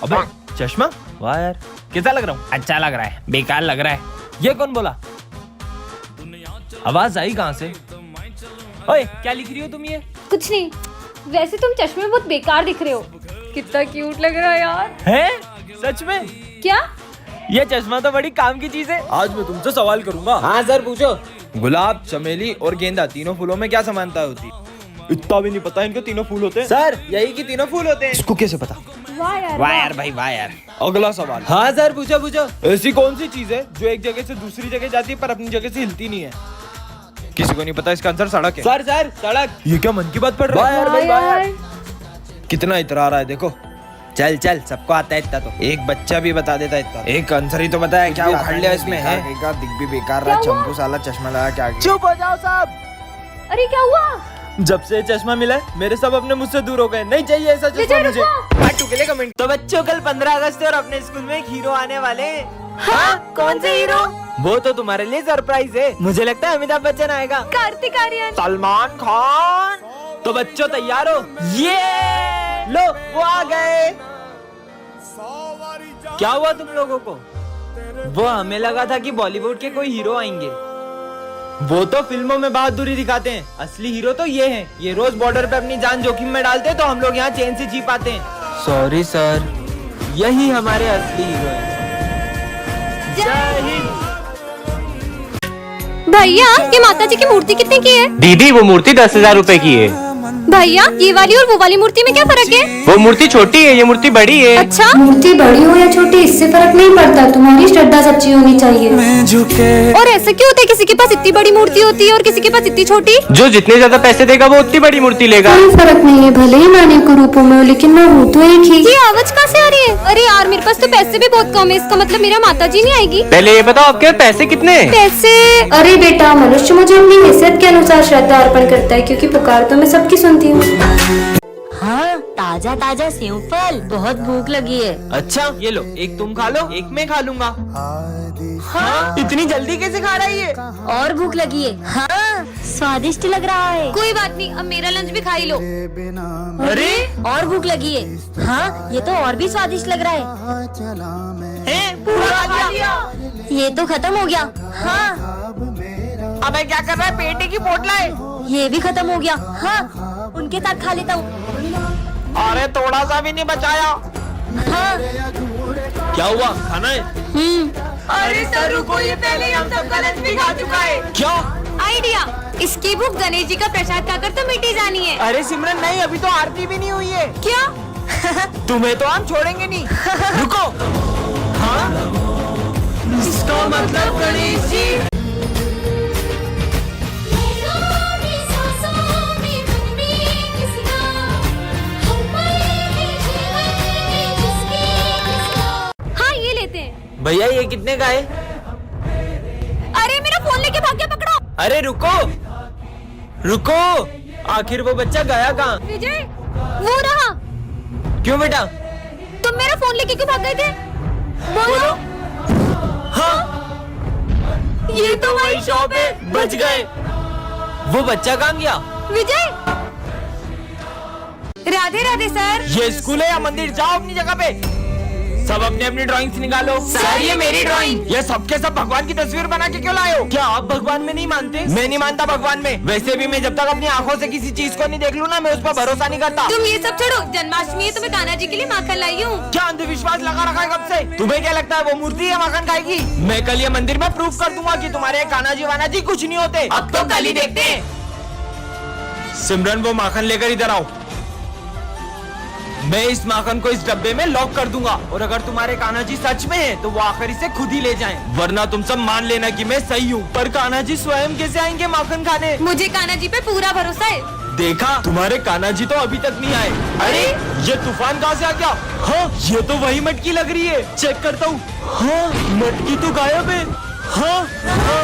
अबे चश्मा, वाह यार कैसा लग रहा हूँ? अच्छा लग रहा है, बेकार लग रहा है। ये कौन बोला? आवाज आई कहाँ से? ओए क्या लिख रही हो तुम ये? कुछ नहीं, वैसे तुम चश्मे में बहुत बेकार दिख रहे हो। कितना क्यूट लग रहा है यार। हैं? सच में? क्या? ये चश्मा तो बड़ी काम की चीज है। आज मैं तुमसे सवाल करूंगा। हाँ सर पूछो। गुलाब, चमेली और गेंदा तीनों फूलों में क्या समानता होती? इतना भी नहीं पता इनके तीनों फूल होते हैं? सर यही कि तीनों फूल होते हैं। इसको कैसे पता? वाह यार, वाह यार भाई, वाह यार। अगला सवाल। हाँ सर पूछो पूछो। ऐसी कौन सी चीज है जो एक जगह से दूसरी जगह जाती है पर अपनी जगह से हिलती नहीं है? किसी को नहीं पता इसका आंसर सड़क है। सर सड़क। ये क्या मन की बात पढ़ रहा है? वाह यार भाई, वाह यार। कितना इतरा रहा है देखो। चल चल, सबको आता है इतना तो। एक बच्चा भी बता देता इतना। एक आंसर ही तो बताया, क्या उखाड़ लिया इसमें है? दिख भी बेकार रहा, चंपू साला चश्मा लगा क्या? चुप हो जाओ सब। अरे क्या हुआ? जब से चश्मा मिला है मेरे सब अपने मुझसे दूर हो गए। नहीं चाहिए ऐसा चश्मा मुझे। पार्ट 2 के लिए कमेंट। तो बच्चों कल 15 अगस्त है और अपने स्कूल में एक हीरो आने वाले हैं। हाँ? कौन से हीरो? वो तो तुम्हारे लिए सरप्राइज है। मुझे लगता है अमिताभ बच्चन आएगा। कार्तिक आर्यन, सलमान खान। तो बच्चों तैयार हो? ये लो वो आ गए। क्या हुआ तुम लोगों को? वो हमें लगा था कि बॉलीवुड के कोई हीरो आएंगे। वो तो फिल्मों में बहादुरी दिखाते हैं, असली हीरो तो ये हैं। ये रोज बॉर्डर पे अपनी जान जोखिम में डालते हैं, तो हम लोग यहाँ चैन से जी पाते हैं। सॉरी सर, यही हमारे असली हीरो हैं। जय हिंद। भैया ये माता जी की मूर्ति कितने की है? दीदी वो मूर्ति 10,000 रुपए की है। भैया ये वाली और वो वाली मूर्ति में क्या फर्क है? वो मूर्ति छोटी है, ये मूर्ति बड़ी है। अच्छा, मूर्ति बड़ी हो या छोटी इससे फर्क नहीं पड़ता, तुम्हारी श्रद्धा सच्ची होनी चाहिए। और ऐसा क्यों होता है किसी के पास इतनी बड़ी मूर्ति होती है और किसी के पास इतनी छोटी? जो जितने ज्यादा पैसे देगा वो उतनी बड़ी मूर्ति लेगा। कोई फर्क नहीं है, भले ही मैं अनेक रूपों में हो लेकिन मैं हूँ तो एक ही। ये आवाज कहाँ से आ रही है? अरे यार मेरे पास तो पैसे भी बहुत कम है, इसका मतलब मेरा माता जी नहीं आएगी। पहले ये बताओ आपके पैसे कितने हैं? पैसे? अरे बेटा, मनुष्य मुझे अपनी हैसियत के अनुसार श्रद्धा अर्पण करता है, क्योंकि पुकार तो मैं सबकी सुनती हूँ। हाँ, ताजा ताजा सेव फल, बहुत भूख लगी है। अच्छा ये लो, एक तुम खा लो, एक मैं खा लूंगा। हाँ? इतनी जल्दी कैसे खा रहा है ये? और भूख लगी है। हाँ, स्वादिष्ट लग रहा है। कोई बात नहीं, अब मेरा लंच भी खा ही लो। अरे और भूख लगी है। हाँ, ये तो और भी स्वादिष्ट लग रहा है। पूरा खा लिया। ये तो खत्म हो गया। हाँ, अबे क्या कर रहा है? पेटे की पोटला है। ये भी खत्म हो गया। हाँ, उनके साथ खा लेता हूँ। अरे थोड़ा सा भी नहीं बचाया। हाँ। क्या हुआ? खाना है? अरे सर रुको, ये पहले ही हम सबका लंच भी खा चुका है। क्या आइडिया, इसकी भूख गणेश जी का प्रसाद खाकर तो मिटी जानी है। अरे सिमरन नहीं, अभी तो आरती भी नहीं हुई है। क्या? तुम्हें तो हम छोड़ेंगे नहीं। रुको। हाँ? इसका मतलब गणेश जी। हाँ ये लेते हैं। भैया ये कितने का है? अरे मेरा फोन लेके भाग गया, पकड़ो। अरे रुको रुको, आखिर वो बच्चा गया कहाँ? विजय, वो रहा। क्यों बेटा? तुम मेरा फोन लेके क्यों भाग गए थे? बोलो। हाँ ये तो वही शॉप है। बच गए। वो बच्चा कहाँ गया? विजय, राधे राधे सर। ये स्कूल है या मंदिर? जाओ अपनी जगह पे। सब अपनी अपनी ड्राइंग्स निकालो। सर, ये मेरी ड्राइंग। ये सबके सब भगवान की तस्वीर बना के क्यों लाए हो? क्या आप भगवान में नहीं मानते? मैं नहीं मानता भगवान में। वैसे भी मैं जब तक अपनी आंखों से किसी चीज को नहीं देख लूँ ना, मैं उस पर भरोसा नहीं करता। तुम ये सब छोड़ो, जन्माष्टमी है तो मैं कान्हा जी के लिए माखन लाई हूँ। क्या अंधविश्वास लगा रखा है कब से? तुम्हें क्या लगता है वो मूर्ति है माखन खाएगी? मैं कल ये मंदिर में प्रूफ कर दूंगा कि तुम्हारे कान्हा जी वाना जी कुछ नहीं होते। अब तो कल ही देखते हैं। सिमरन वो माखन लेकर इधर आओ। मैं इस माखन को इस डब्बे में लॉक कर दूंगा, और अगर तुम्हारे कान्हा जी सच में हैं, तो वो आखिर इसे खुद ही ले जाएं। वरना तुम सब मान लेना कि मैं सही हूँ। पर कान्हा जी स्वयं कैसे आएंगे माखन खाने? मुझे कान्हा जी पे पूरा भरोसा है। देखा, तुम्हारे कान्हा जी तो अभी तक नहीं आए। अरे ये तूफान कहाँ से आ गया? हाँ ये तो वही मटकी लग रही है। चेक करता हूँ। हाँ मटकी तो गायब है। हाँ हाँ।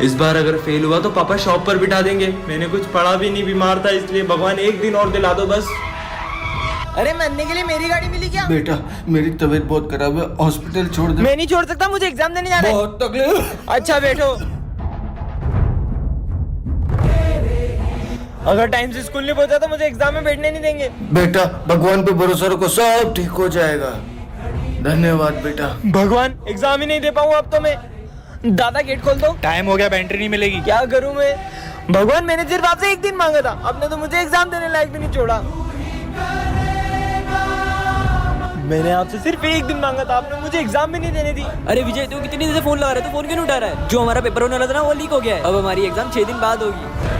इस बार अगर फेल हुआ तो पापा शॉप पर बिठा देंगे। मैंने कुछ पढ़ा भी नहीं, बीमार था, इसलिए भगवान एक दिन और दिला दो बस। अरे मरने के लिए मेरी गाड़ी मिली क्या? बेटा मेरी तबीयत बहुत खराब है, हॉस्पिटल छोड़ दे। मैं नहीं छोड़ सकता, मुझे एग्जाम देने जाना है। बहुत तकलीफ। अच्छा बैठो। अगर टाइम से स्कूल नहीं पहुंचा तो मुझे एग्जाम में बैठने नहीं देंगे। बेटा भगवान पे भरोसा रखो, सब ठीक हो जाएगा। धन्यवाद बेटा। भगवान, एग्जाम ही नहीं दे पाऊँ अब तो मैं। दादा गेट खोल दो। टाइम हो गया, एंट्री नहीं मिलेगी। क्या करूँ मैं? भगवान, मैंने सिर्फ आपसे एक दिन मांगा था, आपने तो मुझे एग्जाम देने लायक भी नहीं छोड़ा। मैंने आपसे सिर्फ एक दिन मांगा था, आपने मुझे एग्जाम भी नहीं देने दी। अरे विजय, तू कितनी देर से फोन लगा रहा है, तो फोन क्यों नहीं उठा रहा है? जो हमारा पेपर होने वाला था ना, वो लीक हो गया है। अब हमारी एग्जाम 6 दिन बाद होगी।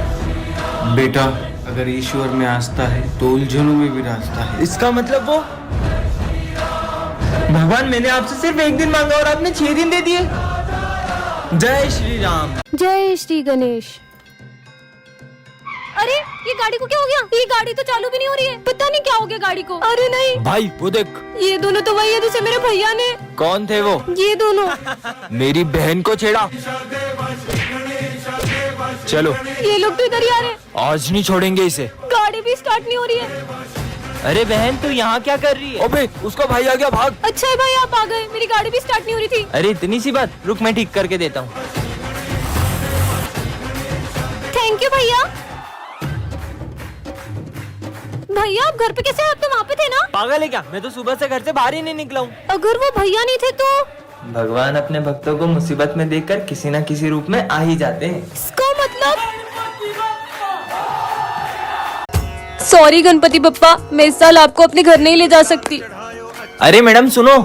बेटा अगर ईश्वर में आस्था है तो उलझनों में भी रास्ता है। इसका मतलब वो भगवान, मैंने आपसे सिर्फ एक दिन मांगा और आपने 6 दिन दे दिए। जय श्री राम। जय श्री गणेश। अरे ये गाड़ी को क्या हो गया? ये गाड़ी तो चालू भी नहीं हो रही है, पता नहीं क्या हो गया गाड़ी को। अरे नहीं भाई वो देख, ये दोनों तो वही है जिसे मेरे भैया ने। कौन थे वो? ये दोनों। मेरी बहन को छेड़ा। चलो, ये लोग तो इधर ही आ रहे हैं। आज नहीं छोड़ेंगे इसे। गाड़ी भी स्टार्ट नहीं हो रही है। अरे बहन, तू यहाँ क्या कर रही है? अबे उसका भाई आ गया, भाग। अच्छा है भाई, आप आ गए। मेरी गाड़ी भी स्टार्ट नहीं हो रही थी। अरे इतनी सी बात, रुक मैं ठीक करके देता हूँ। थैंक यू भैया। भैया आप घर पे कैसे हैं? आप तो वहाँ पे थे ना। पागल है क्या? मैं तो सुबह से घर से बाहर ही नहीं निकला हूँ। अगर वो भैया नहीं थे तो? भगवान अपने भक्तों को मुसीबत में देखकर किसी न किसी रूप में आ ही जाते हैं। इसका मतलब? सॉरी गणपति बप्पा, मैं इस साल आपको अपने घर नहीं ले जा सकती। अरे मैडम सुनो।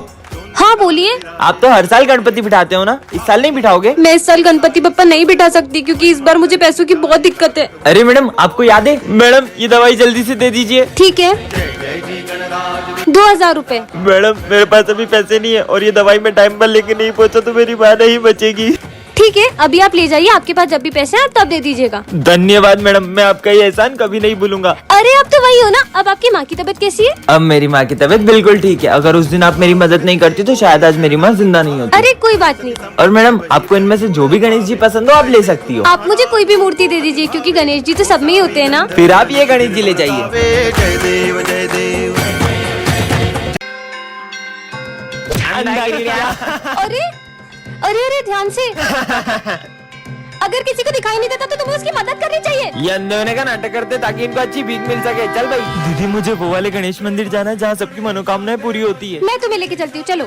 हाँ बोलिए। आप तो हर साल गणपति बिठाते हो ना, इस साल नहीं बिठाओगे? मैं इस साल गणपति बप्पा नहीं बिठा सकती क्योंकि इस बार मुझे पैसों की बहुत दिक्कत है। अरे मैडम, आपको याद है? मैडम ये दवाई जल्दी से दे दीजिए। ठीक है, 2000 रूपए। मैडम मेरे पास अभी पैसे नहीं है और ये दवाई मैं टाइम पर लेके नहीं पहुंचा तो मेरी माँ नहीं बचेगी। ठीक है, अभी आप ले जाइए, आपके पास जब भी पैसे हैं आप तब दे दीजिएगा। धन्यवाद मैडम, मैं आपका ये एहसान कभी नहीं भूलूंगा। अरे आप तो वही हो ना। अब आपकी माँ की तबीयत कैसी है? अब मेरी माँ की तबीयत बिल्कुल ठीक है। अगर उस दिन आप मेरी मदद नहीं करती तो शायद आज मेरी माँ जिंदा नहीं होती। अरे कोई बात नहीं। और मैडम आपको इनमें से जो भी गणेश जी पसंद हो आप ले सकती हो। आप मुझे कोई भी मूर्ति दे दीजिए क्योंकि गणेश जी तो सब में ही होते हैं ना। फिर आप ये गणेश जी ले जाइए। अरे अरे अरे ध्यान से। अगर किसी को दिखाई नहीं देता तो तुम्हें उसकी मदद करनी चाहिए। ये अंधे होने का नाटक करते ताकि इनको अच्छी भीख मिल सके। चल भाई। दीदी मुझे वो वाले गणेश मंदिर जाना है जहाँ सबकी मनोकामनाएं पूरी होती है। मैं तुम्हें लेके चलती हूँ, चलो।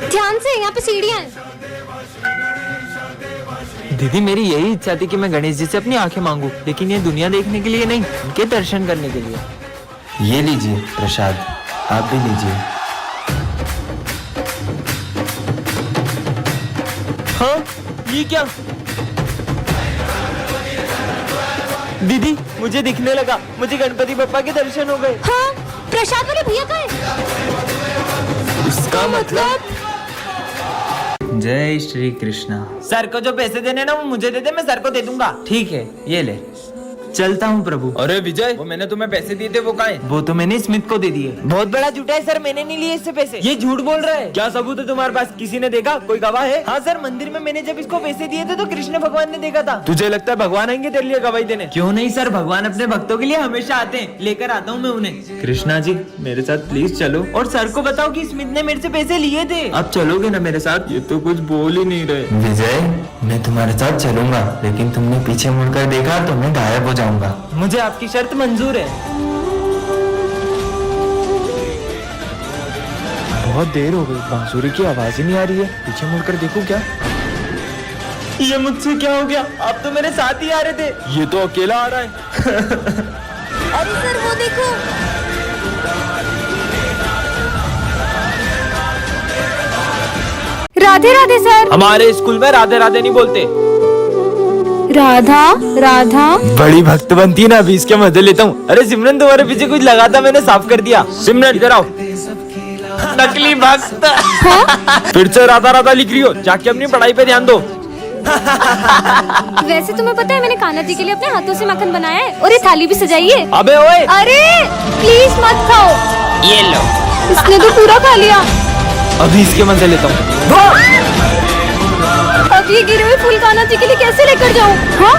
ध्यान से, यहाँ पे सीढ़ियाँ हैं। दीदी मेरी यही इच्छा थी कि मैं गणेश जी से अपनी आंखें मांगू, लेकिन ये दुनिया देखने के लिए नहीं, उनके दर्शन करने के लिए। ये लीजिए प्रसाद, आप भी लीजिए। हाँ ये क्या? दीदी मुझे दिखने लगा, मुझे गणपति बप्पा के दर्शन हो गए। हाँ, प्रसाद वाले भैया का है। इसका मतलब? जय श्री कृष्णा। सर को जो पैसे देने ना वो मुझे दे दे, मैं सर को दे दूंगा। ठीक है ये ले। चलता हूँ प्रभु। अरे विजय, वो मैंने तुम्हें पैसे दिए थे वो कहाँ है? वो तो मैंने स्मिथ को दे दिए। बहुत बड़ा झूठा है सर, मैंने नहीं लिए इससे पैसे। ये झूठ बोल रहा है। क्या सबूत है तुम्हारे पास? किसी ने देखा? कोई गवाह है? हाँ सर, मंदिर में मैंने जब इसको पैसे दिए थे तो कृष्ण भगवान ने देखा था। तुझे लगता है भगवान आएंगे तेरे लिए गवाही देने? क्यों नहीं सर, भगवान अपने भक्तों के लिए हमेशा आते हैं, लेकर आता हूँ मैं उन्हें। कृष्णा जी मेरे साथ प्लीज चलो। और सर को बताओ कि स्मिथ ने मेरे से पैसे लिए थे। आप चलोगे ना मेरे साथ? ये तो कुछ बोल ही नहीं रहे। विजय मैं तुम्हारे साथ चलूंगा, लेकिन तुमने पीछे मुड़कर देखा तो मैं गायब हो जाऊंगा। मुझे आपकी शर्त मंजूर है। बहुत देर हो गई, बांसुरी की आवाज ही नहीं आ रही है। पीछे मुड़कर देखूं क्या? ये मुझसे क्या हो गया? आप तो मेरे साथ ही आ रहे थे, ये तो अकेला आ रहा है। अरे सर वो देखो। राधे राधे सर। हमारे स्कूल में राधे राधे नहीं बोलते। राधा राधा। बड़ी भक्त बनती है ना, अभी इसके मजे लेता हूँ। अरे सिमरन तुम्हारे पीछे कुछ लगा था, मैंने साफ कर दिया। सिमरन इधर आओ। नकली भक्त। फिर से राधा राधा लिख रही हो, जाके अपनी पढ़ाई पे ध्यान दो। वैसे तुम्हें पता है मैंने कान्हा जी के लिए अपने हाथों से माखन बनाया है और ये थाली भी सजाई है। अबे ओए, अरे प्लीज मत खाओ। ये लो। इसने तो पूरा खा लिया। अभी इसके मजे लेता हूँ। अब ये गिरे हुए फूल कान्हा जी के लिए कैसे लेकर जाऊँ? हाँ,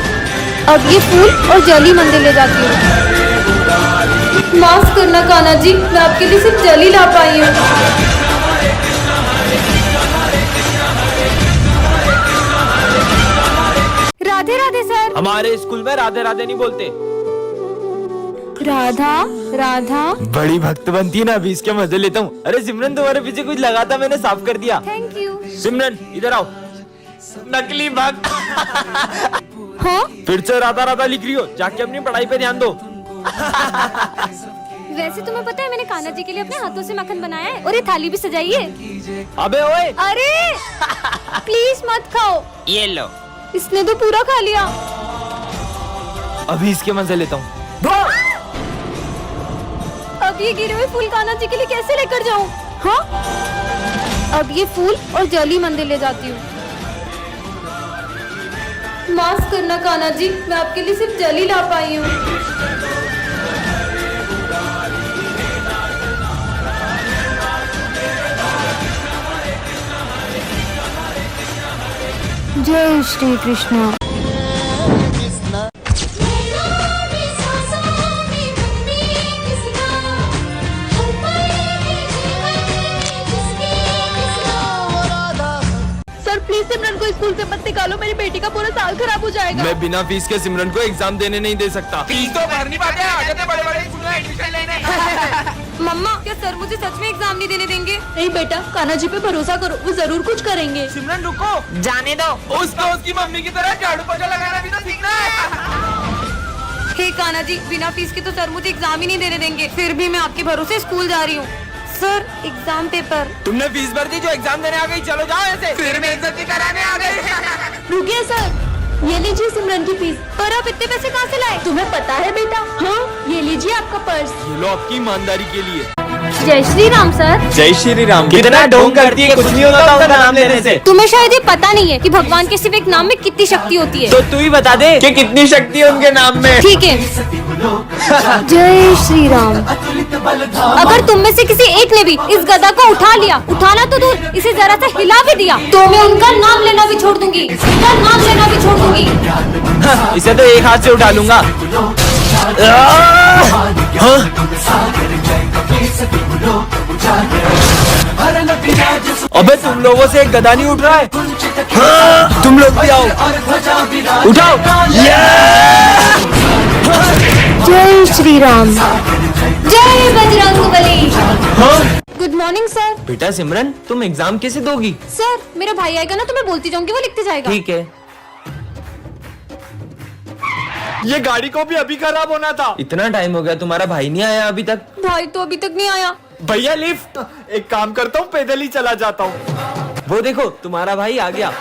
अब ये फूल और जली मंदिर ले जाती हूँ। माफ करना कान्हा जी, मैं आपके लिए सिर्फ जली ला पाई हूँ। राधे राधे सर। हमारे स्कूल में राधे राधे नहीं बोलते। राधा राधा। बड़ी भक्त बनती है ना, अभी इसके मजे लेता हूँ। अरे सिमरन तुम्हारे पीछे कुछ लगा था, मैंने साफ कर दिया। Thank you. सिमरन इधर आओ। नकली भक्त। हाँ फिर से राधा राधा लिख रही हो, जाके अपनी पढ़ाई पे ध्यान दो। वैसे तुम्हें पता है मैंने कान्हा जी के लिए अपने हाथों से मक्खन बनाया है और ये थाली भी सजाई है। अबे ओए, अरे प्लीज मत खाओ। ये लो। इसने तो पूरा खा लिया। अभी इसके मजे लेता हूँ। अब ये गिरे हुए फूल कान्हा जी के लिए कैसे लेकर जाऊँ? हाँ अब ये फूल और जली मंदिर ले जाती हूँ। माफ करना कान्हा जी, मैं आपके लिए सिर्फ जली ला पाई हूँ। जय श्री कृष्ण। सर प्लीज सिमरन को स्कूल से मत निकालो, मेरी बेटी का पूरा साल खराब हो जाएगा। मैं बिना फीस के सिमरन को एग्जाम देने नहीं दे सकता। फीस तो भर नहीं पाते, आ जाते बड़े-बड़े स्कूल में एडमिशन लेने। मम्मा क्या सर मुझे सच में एग्जाम नहीं देने देंगे? नहीं बेटा, कान्हा जी पे भरोसा करो, वो जरूर कुछ करेंगे। सिमरन रुको, जाने दो। उस दोस्त की मम्मी की तरह झाड़ू पोछा लगाना भी तो सीखना है। हे कान्हा जी, बिना फीस के तो सर मुझे एग्जाम ही नहीं देने देंगे, फिर भी मैं आपके भरोसे स्कूल जा रही हूँ। Sir exam paper. तुमने फीस भर दी जो एग्जाम देने आ गई, चलो जाओ ऐसे। फिर मैं इज्जत कराने आ गई। रुकिए सर, ये लीजिए सिमरन की फीस। पर आप इतने पैसे कहाँ से लाए? तुम्हें पता है बेटा? हाँ ये लीजिए आपका पर्स। ये लो आपकी ईमानदारी के लिए। जय श्री राम सर। जय श्री राम। कितना ढोंग करती है, कुछ नहीं होता उनका नाम लेने से। तुम्हें शायद ये पता नहीं है कि भगवान के सिर्फ एक नाम में कितनी शक्ति होती है। तो तू ही बता दे कि कितनी शक्ति है उनके नाम में। ठीक है। जय श्री राम। अगर तुम में से किसी एक ने भी इस गदा को उठा लिया, उठाना तो दूर, इसे जरा सा हिला भी दिया, तो मैं उनका नाम लेना भी छोड़ दूंगी, उनका नाम लेना भी छोड़ दूंगी। इसे तो एक हाथ से उठा लूंगा। अबे तुम लोगों से एक गदा नहीं उठ रहा है। हाँ, तुम लोग भी आओ, उठाओ। जय श्री राम। जय बजरंगबली। Good morning sir. बेटा सिमरन, तुम एग्जाम कैसे दोगी? सर मेरा भाई आएगा ना तो मैं बोलती जाऊंगी, वो लिखते जाएगा। ठीक है। ये गाड़ी को भी अभी खराब होना था। इतना टाइम हो गया, तुम्हारा भाई नहीं आया अभी तक? भाई तो अभी तक नहीं आया। भैया लिफ्ट। एक काम करता हूँ, पैदल ही चला जाता हूँ। वो देखो तुम्हारा भाई आ गया।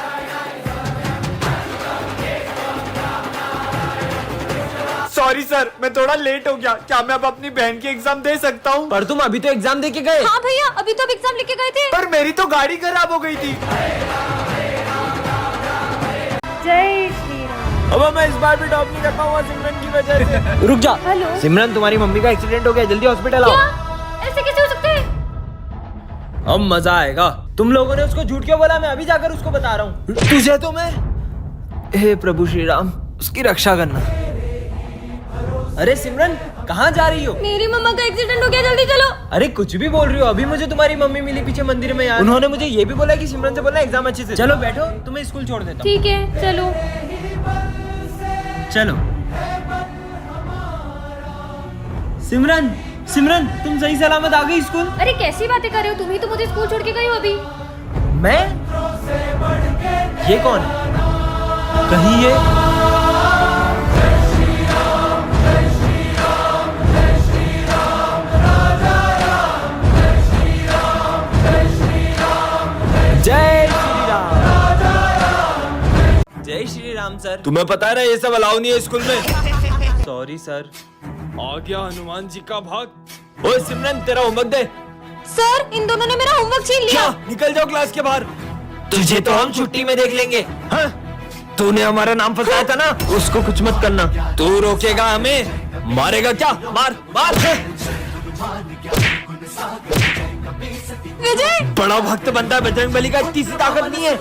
सॉरी सर, मैं थोड़ा लेट हो गया। क्या मैं अब अपनी बहन की एग्जाम दे सकता हूँ? पर तुम अभी तो एग्जाम दे के गए। हाँ भैया, अभी तो अब एग्जाम लिख के गए थे। पर मेरी तो गाड़ी खराब हो गई थी। जय श्री राम। अब मैं इस बार भी टॉप नहीं कर पाऊंगा सिमरन की वजह से। रुक जा। हेलो। सिमरन, तुम्हारी मम्मी का एक्सीडेंट हो गया, जल्दी हॉस्पिटल आओ। क्या? ऐसे कैसे हो सकता है? अब मजा आएगा। तुम लोगों ने उसको झूठ क्यों बोला? मैं अभी जाकर उसको बता रहा हूँ। तुझे तो मैं, हे प्रभु श्री राम, उसकी रक्षा करना। अरे सिमरन, कहाँ जा रही हो? मेरी मम्मा का एक्सीडेंट हो गया, जल्दी चलो। अरे कुछ भी बोल रही हो? अभी मुझे तुम्हारी मम्मी मिली पीछे मंदिर में यार। उन्होंने मुझे ये भी बोला कि सिमरन से बोलना एग्जाम अच्छे से। चलो बैठो, तुम्हें स्कूल छोड़ देता हूँ। ठीक है चलो। चलो। सिमरन, सिमरन, तुम सही सलामत आ गई स्कूल? अरे कैसी बातें कर रहे हो, तुम ही तो मुझे स्कूल छोड़ के गई हो अभी। मैं? ये कौन है? कहीं ये जय श्री राम। जय श्री राम सर। तुम्हें पता है ना ये सब अलाउ नहीं है स्कूल में। Sorry sir. आ गया हनुमान जी का भाग। ओए सिमरन, तेरा होमवर्क दे। सर इन दोनों ने मेरा होमवर्क छीन लिया। क्या? निकल जाओ क्लास के बाहर। तुझे तो हम छुट्टी में देख लेंगे। हाँ? तूने हमारा नाम फंसाया था ना, उसको कुछ मत करना। तू रोकेगा हमें, मारेगा क्या? मार मार। विजय। बड़ा भक्त बनता है बजरंगबली का, इतनी सी ताकत नहीं है।